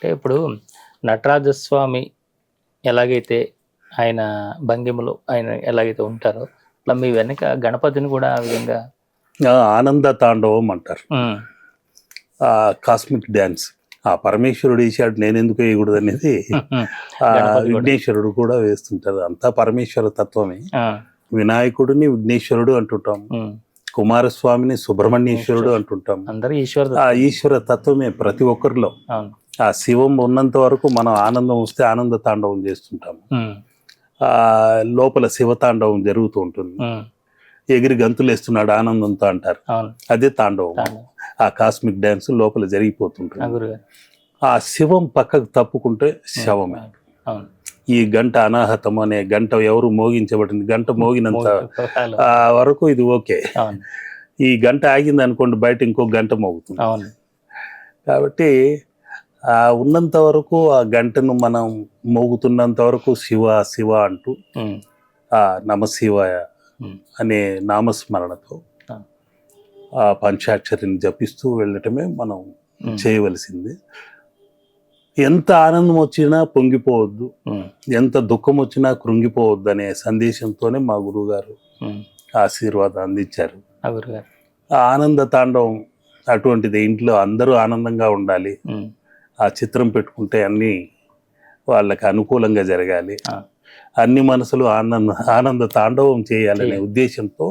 అంటే ఇప్పుడు నటరాజస్వామి ఎలాగైతే ఆయన భంగిమలు ఆయన ఎలాగైతే ఉంటారో అట్లా మీ వెనక గణపతిని కూడా ఆ విధంగా ఆనంద తాండవం అంటారు. ఆ కాస్మిక్ డ్యాన్స్ ఆ పరమేశ్వరుడు వేసాడు, నేనెందుకు వేయకూడదు అనేది విఘ్నేశ్వరుడు కూడా వేస్తుంటారు. అంతా పరమేశ్వర తత్వమే. వినాయకుడిని విఘ్నేశ్వరుడు అంటుంటాం, కుమారస్వామిని సుబ్రహ్మణ్యేశ్వరుడు అంటుంటాం. ఆ ఈశ్వర తత్వమే ప్రతి ఒక్కరిలో. ఆ శివం ఉన్నంత వరకు మనం ఆనందం వస్తే ఆనంద తాండవం చేస్తుంటాము. ఆ లోపల శివతాండవం జరుగుతూ ఉంటుంది. ఎగిరి గంతులు వేస్తున్నాడు ఆనందంతో అంటారు, అదే తాండవం. ఆ కాస్మిక్ డ్యాన్స్ లోపల జరిగిపోతుంటుంది. ఆ శివం పక్కకు తప్పుకుంటే శవమే. ఈ గంట అనాహతం అనే గంట ఎవరు మోగించబడింది, గంట మోగినంత వరకు ఇది ఓకే. ఈ గంట ఆగింది అనుకోండి, బయట ఇంకో గంట మోగుతుంది. కాబట్టి ఉన్నంత వరకు ఆ గంటను మనం మోగుతున్నంత వరకు శివ శివ అంటూ ఆ నమశివాయ అనే నామస్మరణతో ఆ పంచాక్షరిని జపిస్తూ వెళ్ళటమే మనం చేయవలసింది. ఎంత ఆనందం వచ్చినా పొంగిపోవద్దు, ఎంత దుఃఖం వచ్చినా కృంగిపోవద్దు అనే సందేశంతోనే మా గురువుగారు ఆశీర్వాదం అందించారు. ఆ ఆనంద తాండవం అటువంటిది. ఇంట్లో అందరూ ఆనందంగా ఉండాలి, ఆ చిత్రం పెట్టుకుంటే అన్ని వాళ్ళకి అనుకూలంగా జరగాలి, అన్ని మనసులు ఆనంద తాండవం చేయాలనే ఉద్దేశంతో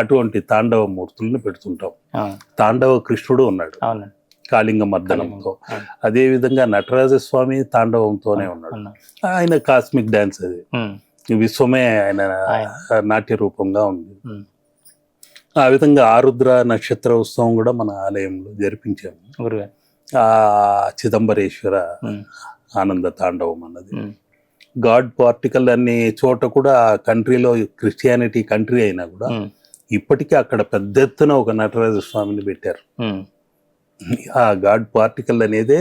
అటువంటి తాండవ మూర్తులను పెడుతుంటాం. తాండవ కృష్ణుడు ఉన్నాడు కాళింగ మర్దనంతో, అదే విధంగా నటరాజస్వామి తాండవంతోనే ఉన్నాడు. ఆయన కాస్మిక్ డాన్స్, అది విశ్వమే ఆయన నాట్య రూపంగా ఉంది. ఆ విధంగా ఆరుద్ర నక్షత్ర ఉత్సవం కూడా మన ఆలయంలో జరిపించాము. ఆ చిదంబరేశ్వర ఆనంద తాండవం అన్నది గాడ్ పార్టికల్ అనే చోట కూడా, కంట్రీలో క్రిస్టియానిటీ కంట్రీ అయినా కూడా ఇప్పటికీ అక్కడ పెద్ద ఎత్తున ఒక నటరాజస్వామిని పెట్టారు. ఆ గాడ్ పార్టికల్ అనేదే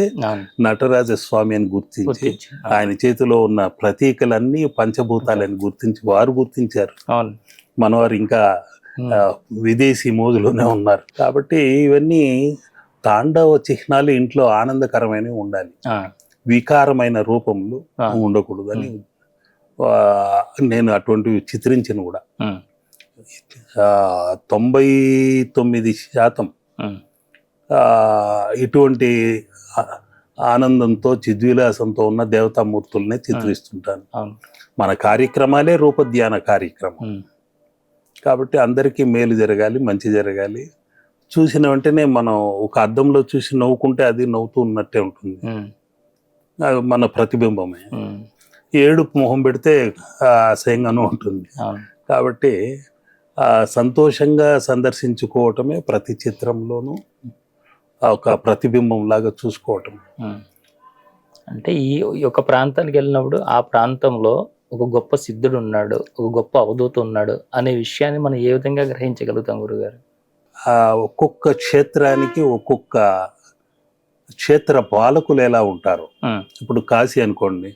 నటరాజస్వామి అని గుర్తించి, ఆయన చేతిలో ఉన్న ప్రతీకలన్నీ పంచభూతాలని గుర్తించి వారు గుర్తించారు. మనవారు ఇంకా విదేశీ మోజులోనే ఉన్నారు. కాబట్టి ఇవన్నీ తాండవ చిహ్నాలు ఇంట్లో ఆనందకరమైనవి ఉండాలి, వికారమైన రూపంలో ఉండకూడదు అని నేను అటువంటివి చిత్రించిన కూడా. 99% ఇటువంటి ఆనందంతో చిద్విలాసంతో ఉన్న దేవతామూర్తులనే చిత్రిస్తుంటాను. మన కార్యక్రమాలే రూపధ్యాన కార్యక్రమం కాబట్టి అందరికీ మేలు జరగాలి, మంచి జరగాలి. చూసిన వెంటనే మనం ఒక అద్దంలో చూసి నవ్వుకుంటే అది నవ్వుతూ ఉన్నట్టే ఉంటుంది, మన ప్రతిబింబమే. ఏడుపు మొహం పెడితే అసహ్యంగానూ ఉంటుంది. కాబట్టి సంతోషంగా సందర్శించుకోవటమే ప్రతి చిత్రంలోనూ ఒక ప్రతిబింబం లాగా చూసుకోవటం. అంటే ఈ ఒక ప్రాంతానికి వెళ్ళినప్పుడు ఆ ప్రాంతంలో ఒక గొప్ప సిద్ధుడు ఉన్నాడు, ఒక గొప్ప అవధూత ఉన్నాడు అనే విషయాన్ని మనం ఏ విధంగా గ్రహించగలుగుతాం గురుగారు? ఒక్కొక్క క్షేత్రానికి ఒక్కొక్క క్షేత్ర పాలకులు ఎలా ఉంటారు. ఇప్పుడు కాశీ అనుకోండి,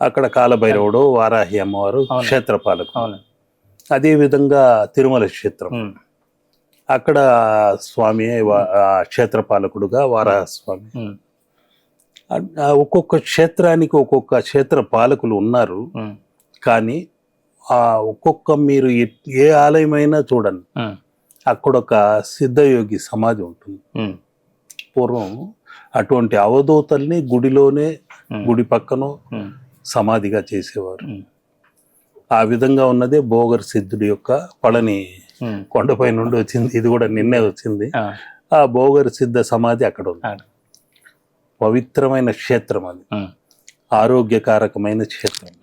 అక్కడ కాలభైరవుడు, వారాహి అమ్మవారు క్షేత్ర పాలకులు. అదేవిధంగా తిరుమల క్షేత్రం, అక్కడ స్వామి క్షేత్రపాలకుడుగా వారాహస్వామి. ఒక్కొక్క క్షేత్రానికి ఒక్కొక్క క్షేత్ర పాలకులు ఉన్నారు. కానీ ఒక్కొక్క మీరు ఏ ఆలయమైనా చూడండి, అక్కడ ఒక సిద్ధయోగి సమాధి ఉంటుంది. పూర్వం అటువంటి అవధూతల్ని గుడిలోనే, గుడి పక్కన సమాధిగా చేసేవారు. ఆ విధంగా ఉన్నదే భోగర్ సిద్ధుడి యొక్క పళని కొండపై నుండి వచ్చింది, ఇది కూడా నిన్నే వచ్చింది. ఆ భోగర్ సిద్ధ సమాధి అక్కడ ఉంది. పవిత్రమైన క్షేత్రం, అది ఆరోగ్యకారకమైన క్షేత్రం.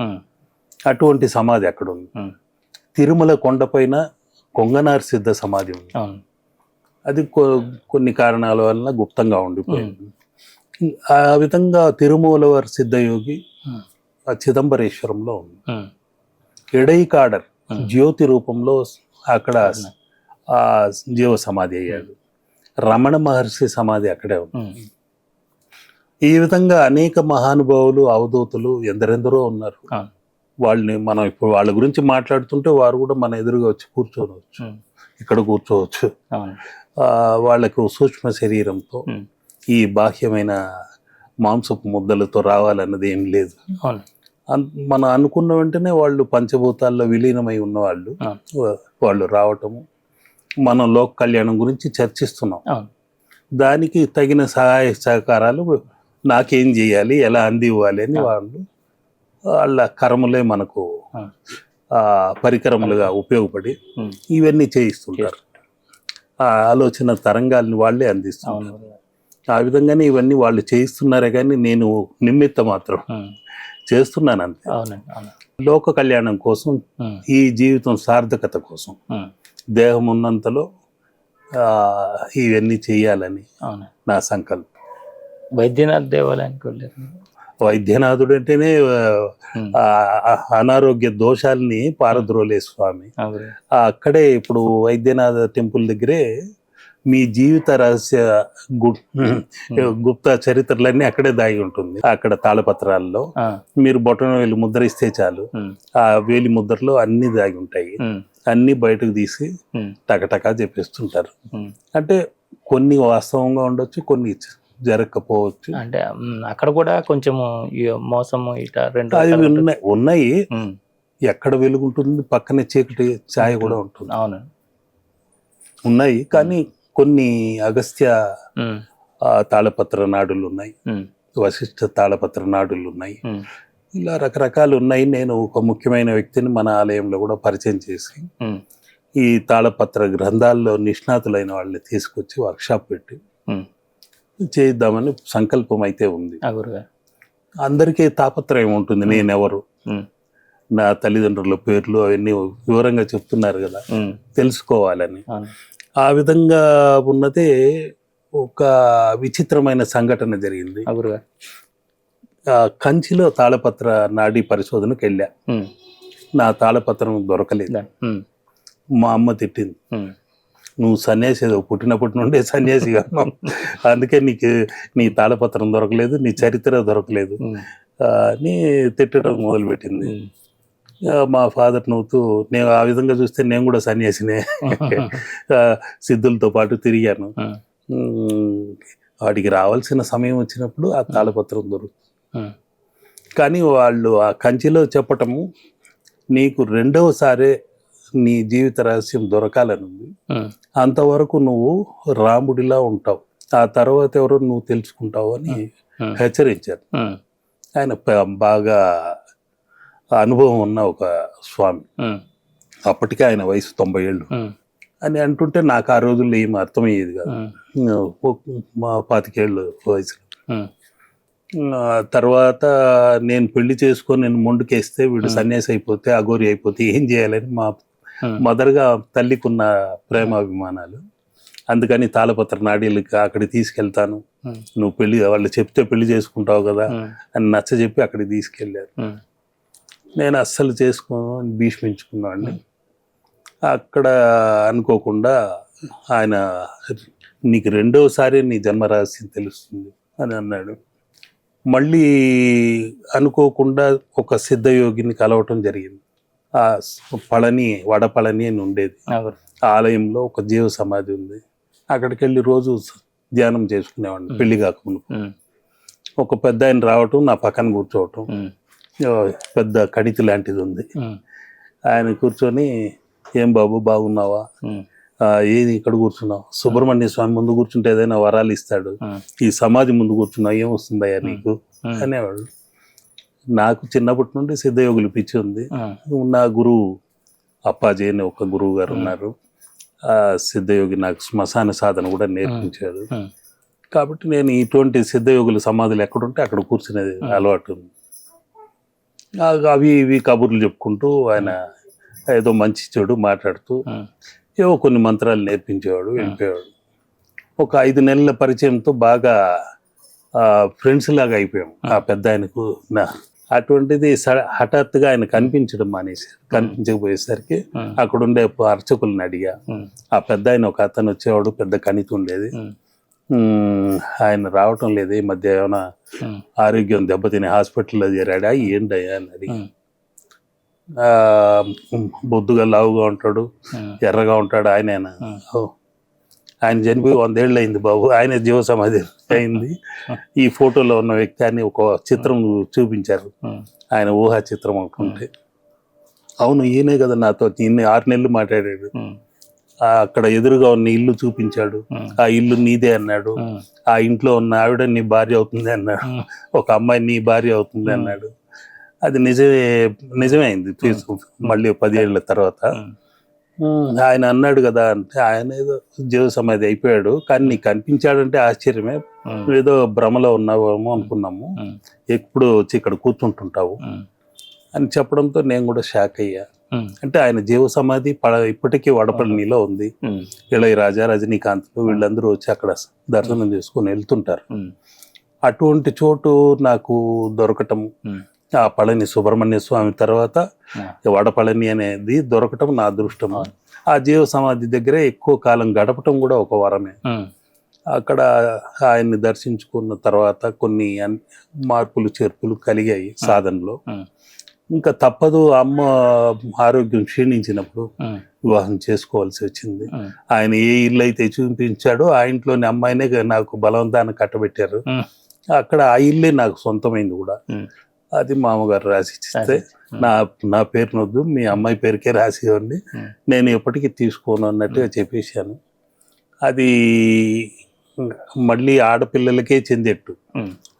అటువంటి సమాధి అక్కడ ఉంది. తిరుమల కొండపైన కొంగనార్ సిద్ధ సమాధి ఉంది. అది కొన్ని కారణాల వలన గుప్తంగా ఉండిపోయింది. ఆ విధంగా తిరుమూలవారి సిద్ధయోగి చిదంబరేశ్వరంలో ఉంది. ఎడైకాడర్ జ్యోతి రూపంలో అక్కడ జీవ సమాధి అయ్యాడు. రమణ మహర్షి సమాధి అక్కడే ఉంది. ఈ విధంగా అనేక మహానుభావులు, అవధూతులు ఎందరెందరో ఉన్నారు. వాళ్ళని మనం ఇప్పుడు వాళ్ళ గురించి మాట్లాడుతుంటే వారు కూడా మన ఎదురుగా వచ్చి కూర్చోవచ్చు, ఇక్కడ కూర్చోవచ్చు. వాళ్ళకు సూక్ష్మ శరీరంతో ఈ బాహ్యమైన మాంసపు ముద్దలతో రావాలన్నది ఏం లేదు. అవును. మనం అనుకున్న వెంటనే వాళ్ళు పంచభూతాల్లో విలీనమై ఉన్నవాళ్ళు వాళ్ళు రావటము, మనం లోక కళ్యాణం గురించి చర్చిస్తున్నాం. అవును. దానికి తగిన సహాయ సహకారాలు నాకేం చేయాలి, ఎలా అందివ్వాలి అని వాళ్ళ కర్మలే మనకు పరికరములుగా ఉపయోగపడి ఇవన్నీ చేయిస్తుంటారు. ఆ ఆలోచన తరంగాల్ని వాళ్ళే అందిస్తున్నారు. ఆ విధంగానే ఇవన్నీ వాళ్ళు చేయిస్తున్నారే కానీ నేను నిమిత్త మాత్రం చేస్తున్నాను అంతే. లోక కళ్యాణం కోసం, ఈ జీవితం సార్థకత కోసం, దేహం ఉన్నంతలో ఇవన్నీ చేయాలని నా సంకల్పం. వైద్యనాథ్ దేవాలయానికి వెళ్ళారు. వైద్యనాథుడు అంటేనే అనారోగ్య దోషాలని పారద్రోలే స్వామి. అక్కడే ఇప్పుడు వైద్యనాథ టెంపుల్ దగ్గరే మీ జీవిత రహస్య గుప్త చరిత్రలన్నీ అక్కడే దాగి ఉంటుంది. అక్కడ తాళపత్రాల్లో మీరు బొటన వేలు ముద్ర ఇస్తే చాలు, ఆ వేలి ముద్రలో అన్ని దాగి ఉంటాయి. అన్ని బయటకు తీసి టకటకా చెప్పేస్తుంటారు. అంటే కొన్ని వాస్తవంగా ఉండొచ్చు, కొన్ని జరగకపోవచ్చు. అంటే అక్కడ కూడా కొంచెం మోసము ఇట రెండు ఉన్నాయి. ఎక్కడ వెలుగుంటుంది పక్కనే చీకటి ఛాయ కూడా ఉంటుంది. అవును, ఉన్నాయి. కానీ కొన్ని అగస్త్య తాళపత్ర నాడులు ఉన్నాయి, వశిష్ఠ తాళపత్ర నాడులు ఉన్నాయి, ఇలా రకరకాలు ఉన్నాయి. నేను ఒక ముఖ్యమైన వ్యక్తిని మన ఆలయంలో కూడా పరిచయం చేసి ఈ తాళపత్ర గ్రంథాల్లో నిష్ణాతులైన వాళ్ళని తీసుకొచ్చి వర్క్షాప్ పెట్టి చేద్దామని సంకల్పం అయితే ఉంది. అందరికీ తాపత్రయం ఉంటుంది, నేనెవరు, నా తల్లిదండ్రుల పేర్లు అవన్నీ వివరంగా చెప్తున్నారు కదా, తెలుసుకోవాలని. ఆ విధంగా ఉన్నదే ఒక విచిత్రమైన సంఘటన జరిగింది. కంచిలో తాళపత్ర నాడీ పరిశోధనకు వెళ్ళా. నా తాళపత్రం దొరకలేదు. మా అమ్మ తిట్టింది, నువ్వు సన్యాసి, పుట్టినప్పటి నుండే సన్యాసిగా, అందుకే నీ తాళపత్రం దొరకలేదు, నీ చరిత్ర దొరకలేదు అని తిట్టడం మొదలుపెట్టింది. మా ఫాదర్ నవ్వుతూ, నేను ఆ విధంగా చూస్తే నేను కూడా సన్యాసినే, సిద్ధులతో పాటు తిరిగాను, వాడికి రావాల్సిన సమయం వచ్చినప్పుడు ఆ తాళపత్రం దొరుకుతుంది. కానీ వాళ్ళు ఆ కంచిలో చెప్పటము, నీకు రెండవసారే నీ జీవిత రహస్యం దొరకాలని ఉంది, అంతవరకు నువ్వు రాముడిలా ఉంటావు, ఆ తర్వాత ఎవరో నువ్వు తెలుసుకుంటావు అని హెచ్చరించారు. ఆయన బాగా అనుభవం ఉన్న ఒక స్వామి, అప్పటికే ఆయన వయసు 90 ఏళ్ళు అని అంటుంటే నాకు ఆ రోజుల్లో ఏం అర్థమయ్యేది కాదు. మా 25 ఏళ్ళు వయసులో. తర్వాత నేను పెళ్లి చేసుకొని నేను మొండుకేస్తే వీడు సన్యాసి అయిపోతే, అఘోరి అయిపోతే ఏం చేయాలని మా మదర్గా తల్లికున్న ప్రేమాభిమానాలు, అందుకని తాళపత్ర నాడీలకి అక్కడికి తీసుకెళ్తాను, నువ్వు వాళ్ళు చెప్తే పెళ్లి చేసుకుంటావు కదా అని నచ్చజెప్పి అక్కడికి తీసుకెళ్ళారు. నేను అస్సలు చేసుకోని భీష్మించుకున్నాను. అక్కడ అనుకోకుండా ఆయన, నీకు రెండోసారి నీ జన్మరహస్యం తెలుస్తుంది అని అన్నాడు. మళ్ళీ అనుకోకుండా ఒక సిద్ధయోగిని కలవటం జరిగింది. ఆ వడపళని అని ఉండేది ఆలయంలో ఒక జీవ సమాధి ఉంది. అక్కడికి వెళ్ళి రోజు ధ్యానం చేసుకునేవాడిని పెళ్లి కాకముందు. ఒక పెద్ద ఆయన రావటం, నా పక్కన కూర్చోవటం, పెద్ద కణితి లాంటిది ఉంది. ఆయన కూర్చొని, ఏం బాబు బాగున్నావా, ఏది ఇక్కడ కూర్చున్నావు, సుబ్రహ్మణ్య స్వామి ముందు కూర్చుంటే ఏదైనా వరాలు ఇస్తాడు, ఈ సమాధి ముందు కూర్చున్నావు ఏం వస్తుందయ్యా నీకు అనేవాడు. నాకు చిన్నప్పటి నుండి సిద్ధయోగులు పిచ్చి ఉంది. నా గురువు అప్పాజీ అని ఒక గురువు గారు ఉన్నారు, ఆ సిద్ధయోగి నాకు శ్మశాన సాధన కూడా నేర్పించాడు. కాబట్టి నేను ఇటువంటి సిద్ధయోగుల సమాధులు ఎక్కడుంటే అక్కడ కూర్చునేది అలవాటు ఉంది. అవి ఇవి కబుర్లు చెప్పుకుంటూ ఆయన ఏదో మంచి చెడు మాట్లాడుతూ ఏవో కొన్ని మంత్రాలు నేర్పించేవాడు, వెళ్ళిపోయేవాడు. ఒక 5 నెలల పరిచయంతో బాగా ఫ్రెండ్స్ లాగా అయిపోయాం ఆ పెద్ద ఆయనకు. అటువంటిది హఠాత్తుగా ఆయన కనిపించడం మానేశారు. కనిపించకపోయేసరికి అక్కడ ఉండే అర్చకులను అడిగా. ఆ పెద్ద ఆయన ఒక అతను వచ్చేవాడు, పెద్ద కణితి ఉండేది, ఆయన రావటం లేదు ఈ మధ్య, ఏమైనా ఆరోగ్యం దెబ్బతిని హాస్పిటల్లో చేరాడా ఏంటయ్యా అని అడిగి. బొద్దుగా లావుగా ఉంటాడు, ఎర్రగా ఉంటాడు, ఆయనైనా ఆయన చనిపోయి 100 ఏళ్ళు అయింది బాబు, ఆయన జీవ సమాధి అయింది. ఈ ఫోటోలో ఉన్న వ్యక్తి అని ఒక చిత్రం చూపించారు, ఆయన ఊహా చిత్రం అనుకుంటే. అవును ఈయనే కదా నాతో ఇన్ని 6 నెలలు మాట్లాడాడు. అక్కడ ఎదురుగా ఉన్న ఇల్లు చూపించాడు, ఆ ఇల్లు నీదే అన్నాడు, ఆ ఇంట్లో ఉన్న ఆవిడ నీ భార్య అవుతుంది అన్నాడు, ఒక అమ్మాయి నీ భార్య అవుతుంది అన్నాడు. అది నిజమే అయింది మళ్ళీ 10 ఏళ్ల తర్వాత. ఆయన అన్నాడు కదా అంటే, ఆయన ఏదో జీవ సమాధి అయిపోయాడు, కానీ నీకు కనిపించాడంటే ఆశ్చర్యమే, ఏదో భ్రమలో ఉన్నావేమో అనుకున్నాము, ఎప్పుడు వచ్చి ఇక్కడ కూర్చుంటుంటావు అని చెప్పడంతో నేను కూడా షాక్ అయ్యా. అంటే ఆయన జీవ సమాధి ఇప్పటికీ వడపల్లిలో ఉంది. ఇళయరాజా, రజనీకాంత్ వీళ్ళందరూ వచ్చి అక్కడ దర్శనం చేసుకుని వెళ్తుంటారు. అటువంటి చోటు నాకు దొరకటం, ఆ పళని సుబ్రహ్మణ్య స్వామి తర్వాత వడపళని అనేది దొరకటం నా అదృష్టము. ఆ జీవ సమాధి దగ్గరే ఎక్కువ కాలం గడపటం కూడా ఒక వరమే. అక్కడ ఆయన్ని దర్శించుకున్న తర్వాత కొన్ని మార్పులు చేర్పులు కలిగాయి సాధనలో. ఇంకా తప్పదు, అమ్మ ఆరోగ్యం క్షీణించినప్పుడు వివాహం చేసుకోవాల్సి వచ్చింది. ఆయన ఏ ఇల్లు అయితే చూపించాడో ఆ ఇంట్లోని అమ్మాయినే నాకు బలవంతాన్ని కట్టబెట్టారు. అక్కడ ఆ ఇల్లే నాకు సొంతమైంది కూడా. అది మామగారు రాసి ఇస్తే, నా పేరునొద్దు, మీ అమ్మాయి పేరుకే రాసి ఇవ్వండి, నేను ఎప్పటికీ తీసుకోను అన్నట్టుగా చెప్పేశాను. అది మళ్ళీ ఆడపిల్లలకే చెందేట్టు,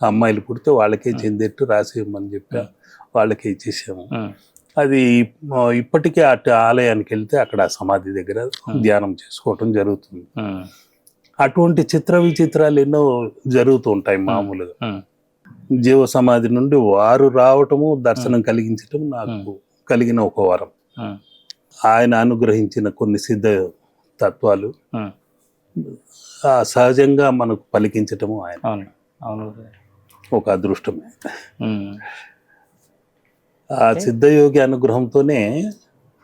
అమ్మాయిలు పుడితే వాళ్ళకే చెందేట్టు రాసి ఇవ్వమని చెప్పా, వాళ్ళకే ఇచ్చేసాము. అది ఇప్పటికే అటు ఆలయానికి వెళ్తే అక్కడ సమాధి దగ్గర ధ్యానం చేసుకోవటం జరుగుతుంది. అటువంటి చిత్ర విచిత్రాలు ఎన్నో జరుగుతూ ఉంటాయి మామూలుగా. జీవ సమాధి నుండి వారు రావటము, దర్శనం కలిగించటం నాకు కలిగిన ఒక వరం. ఆయన అనుగ్రహించిన కొన్ని సిద్ధ తత్వాలు సహజంగా మనకు పలికించటము ఆయన ఒక అదృష్టమే. ఆ సిద్ధయోగి అనుగ్రహంతోనే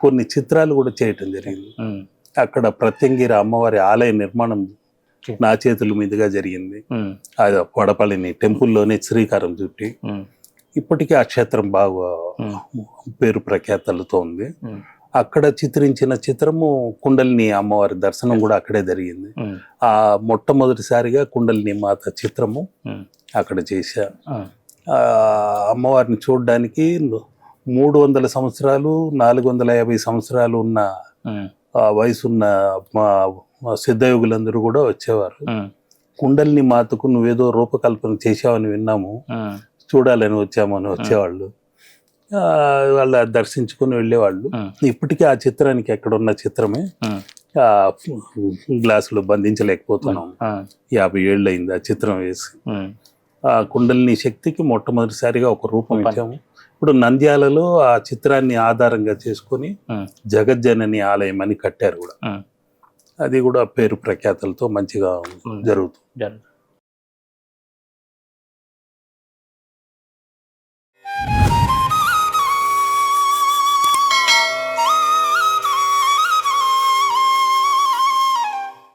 కొన్ని చిత్రాలు కూడా చేయటం జరిగింది. అక్కడ ప్రత్యంగిరి అమ్మవారి ఆలయ నిర్మాణం నా చేతుల మీదుగా జరిగింది. అది వడపల్లిని టెంపుల్లోనే శ్రీకారం చుట్టి ఇప్పటికీ ఆ క్షేత్రం బాగా పేరు ప్రఖ్యాతలతో ఉంది. అక్కడ చిత్రించిన చిత్రము కుండలిని అమ్మవారి దర్శనం కూడా అక్కడే జరిగింది. ఆ మొట్టమొదటిసారిగా కుండలిని మాత చిత్రము అక్కడ చేశా. అమ్మవారిని చూడడానికి 300 సంవత్సరాలు 450 సంవత్సరాలు ఉన్న వయసున్న మా సిద్ధయోగులందరూ కూడా వచ్చేవారు. కుండలిని మాతకు నువ్వేదో రూపకల్పన చేసావని విన్నాము, చూడాలని వచ్చామని వచ్చేవాళ్ళు. వాళ్ళ దర్శించుకుని వెళ్ళేవాళ్ళు. ఇప్పటికీ ఆ చిత్రానికి ఎక్కడ ఉన్న చిత్రమే గ్లాసులో బంధించలేకపోతున్నాం. 50 ఏళ్ళు అయింది ఆ చిత్రం వేసి. ఆ కుండలిని శక్తికి మొట్టమొదటిసారిగా ఒక రూపం ఇచ్చాము. ఇప్పుడు నంద్యాలలో ఆ చిత్రాన్ని ఆధారంగా చేసుకుని జగజ్జనని ఆలయం అని కట్టారు కూడా. అది కూడా పేరు ప్రఖ్యాతలతో మంచిగా జరుగుతుంది.